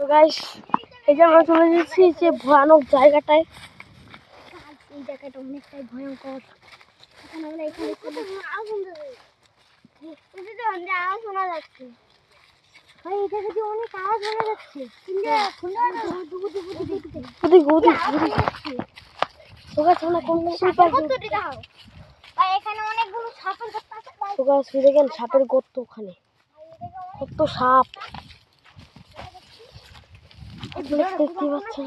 তো গাইস এই যে আমরা চলে যাচ্ছি যে ভয়ানক জায়গাটায়। এই জায়গাটা অনেকটাই ভয়ঙ্কর। এখন আমরা এখানে আওয়াজ শোনা যাচ্ছে। ভাই এই জায়গাতে অনেক আওয়াজ শোনা যাচ্ছে। এখানে অনেকগুলো সাপের গর্ত আছে। তো গাইস দেখেন সাপের গর্ত, ওখানে কত সাপ দেখতে পাচ্ছেন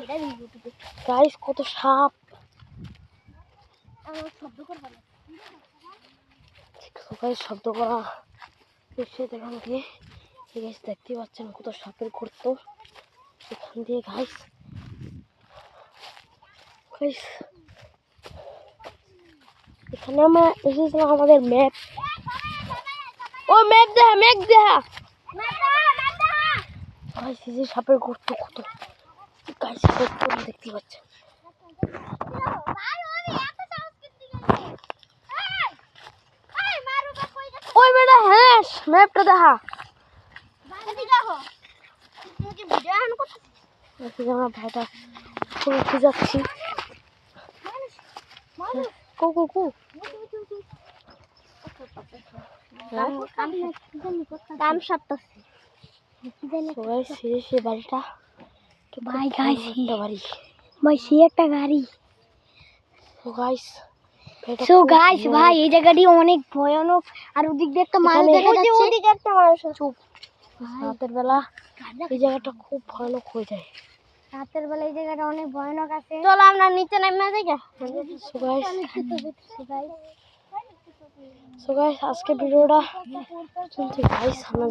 গাইস, কত সাপ। শব্দ করা এখান দিয়ে গাইস দেখতে পাচ্ছেন কত সাপের গর্ত এখান দিয়ে গাইস। এখানে আমরা এসেছিলাম আমাদের ম্যাপ। ও ম্যাপ দেখা গাইস, এই যে সাপের গর্ত কত গাইস দেখতে পাচ্ছেন। ওই বেটা হ্যাঁ ম্যাপটা দেখা। আমরা ভাইটা উঠে যাচ্ছি। বাড়িটা ভাই গাইস বাড়ি ভাই সে একটা গাড়ি। সো গাইস ভাই এই জায়গাটি অনেক ভয়ানক। আর ওদিক দিয়ে একটা মানুষ দেখা যাচ্ছে। ওদিকে একটা মানুষ চুপ। রাতের বেলা এই জায়গাটা খুব ভয়ানক হয়ে যায়। রাতের বেলা এই জায়গাটা অনেক ভয়ানক আছে। চলো আমরা নিচে নেমে যাই। সো গাইস আজকে ভিডিওটা চলছে গাইস, আমরা